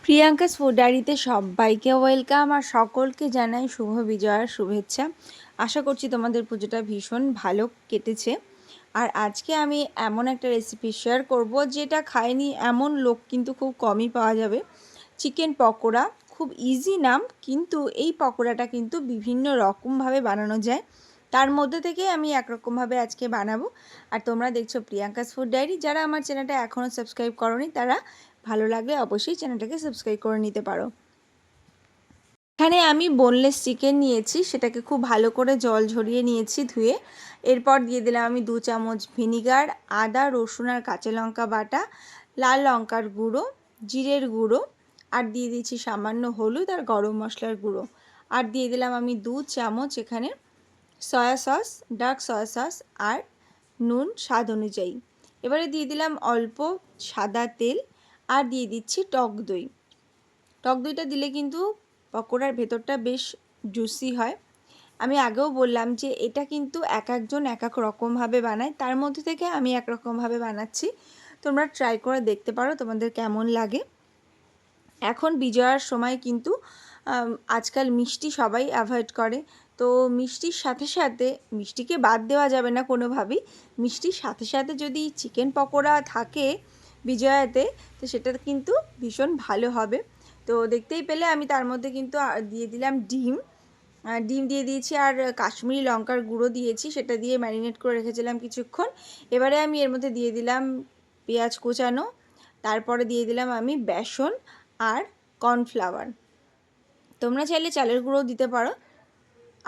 Priyanka's food ডায়েরিতে সবাইকে welcome আর সকলকে জানাই শুভ বিজয়ার শুভেচ্ছা। আশা করছি তোমাদের পুজোটা ভীষণ ভালো কেটেছে। আর আজকে আমি এমন একটা রেসিপি শেয়ার করব যেটা খায়নি এমন লোক কিন্তু খুব কমই পাওয়া যাবে। চিকেন পকোড়া, খুব ইজি নাম, কিন্তু এই পকোড়াটা কিন্তু বিভিন্ন রকমভাবে বানানো যায়। তার মধ্যে থেকে আমি একরকমভাবে আজকে বানাবো। আর তোমরা দেখছো প্রিয়াঙ্কাস ফুড ডায়েরি। যারা আমার চ্যানেলটা এখনও সাবস্ক্রাইব করোনি তারা ভালো লাগলে অবশ্যই চ্যানেলটাকে সাবস্ক্রাইব করে নিতে পারো। এখানে আমি বোনলেস চিকেন নিয়েছি, সেটাকে খুব ভালো করে জল ঝরিয়ে নিয়েছি ধুয়ে। এরপর দিয়ে দিলাম আমি 2 চামচ ভিনিগার, আদা রসুন আর কাঁচা লঙ্কা বাটা, লাল লঙ্কার গুঁড়ো, জিরের গুঁড়ো, আর দিয়ে দিয়েছি সামান্য হলুদ আর গরম মশলার গুঁড়ো। আর দিয়ে দিলাম আমি 2 চামচ এখানে soya sauce, dark soya sauce আর নুন স্বাদ অনুযায়ী। এবারে দিয়ে দিলাম অল্প সাদা তেল আর দিয়ে দিচ্ছি টক দই। টক দইটা দিলে কিন্তু পকোড়ার ভেতরটা বেশ জুসি হয়। আমি আগেও বললাম যে এটা কিন্তু এক একজন এক এক রকমভাবে বানায়, তার মধ্যে থেকে আমি একরকমভাবে বানাচ্ছি। তোমরা ট্রাই করে দেখতে পারো তোমাদের কেমন লাগে। এখন বিজয়ার সময় কিন্তু আজকাল মিষ্টি সবাই অ্যাভয়েড করে, তো মিষ্টির সাথে সাথে, মিষ্টিকে বাদ দেওয়া যাবে না কোনোভাবেই, মিষ্টির সাথে সাথে যদি চিকেন পকোড়া থাকে বিজয়াতে, তো সেটা কিন্তু ভীষণ ভালো হবে। তো দেখতেই পেলে আমি তার মধ্যে কিন্তু দিয়ে দিলাম ডিম দিয়ে দিয়েছি আর কাশ্মীরি লঙ্কার গুঁড়ো দিয়েছি, সেটা দিয়ে ম্যারিনেট করে রেখেছিলাম কিছুক্ষণ। এবারে আমি এর মধ্যে দিয়ে দিলাম পেঁয়াজ কুচানো, তারপরে দিয়ে দিলাম আমি বেসন আর কর্নফ্লাওয়ার। তোমরা চাইলে চালের গুঁড়োও দিতে পারো।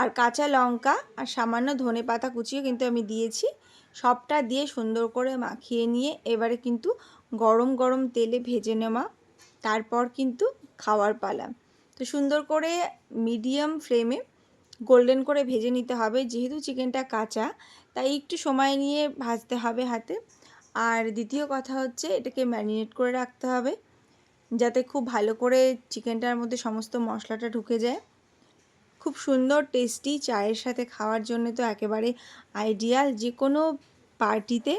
আর কাঁচা লঙ্কা আর সামান্য ধনে পাতা কুচিও কিন্তু আমি দিয়েছি। সবটা দিয়ে সুন্দর করে মাখিয়ে নিয়ে এবারে কিন্তু গরম গরম তেলে ভেজে নেওয়া, তারপর কিন্তু খাওয়ার পালা। তো সুন্দর করে মিডিয়াম ফ্লেমে গোল্ডেন করে ভেজে নিতে হবে। যেহেতু চিকেনটা কাঁচা, তাই একটু সময় নিয়ে ভাজতে হবে হাতে। আর দ্বিতীয় কথা হচ্ছে এটাকে ম্যারিনেট করে রাখতে হবে, যাতে খুব ভালো করে চিকেনটার মধ্যে সমস্ত মশলাটা ঢুকে যায়। খুব সুন্দর টেস্টি চায়ের সাথে খাওয়ার জন্য তো একেবারে আইডিয়াল। যে কোনো পার্টিতে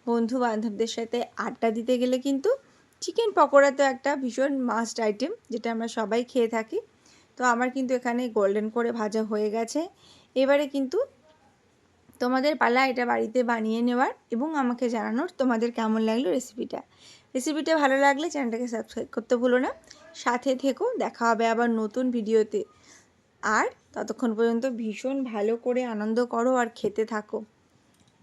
বন্ধু বান্ধবদের সাথে আড্ডা দিতে গেলে কিন্তু চিকেন পকোড়া তো একটা ভীষণ মাস্ট আইটেম, যেটা আমরা সবাই খেয়ে থাকি। তো আমার কিন্তু এখানে গোল্ডেন করে ভাজা হয়ে গেছে। এবারে কিন্তু তোমাদের পালা এটা বাড়িতে বানিয়ে নেওয়ার এবং আমাকে জানানোর তোমাদের কেমন লাগলো রেসিপিটা ভালো লাগলে চ্যানেলটাকে সাবস্ক্রাইব করতে ভুলো না। সাথে থেকো, দেখা হবে আবার নতুন ভিডিওতে। আর ততক্ষণ পর্যন্ত ভীষণ ভালো করে আনন্দ করো আর খেতে থাকো।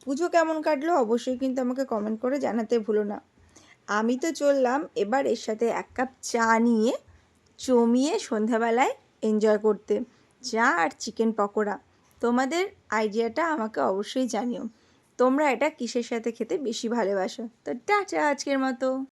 পুজো কেমন কাটলো অবশ্যই কিন্তু আমাকে কমেন্ট করে জানাতে ভুলো না। আমি তো চললাম এবার এর সাথে 1 কাপ চা নিয়ে জমিয়ে সন্ধ্যাবেলায় এনজয় করতে, চা আর চিকেন পকোড়া। তোমাদের আইডিয়াটা আমাকে অবশ্যই জানিও, তোমরা এটা কিসের সাথে খেতে বেশি ভালোবাসো। তো টাটা আজকের মতো।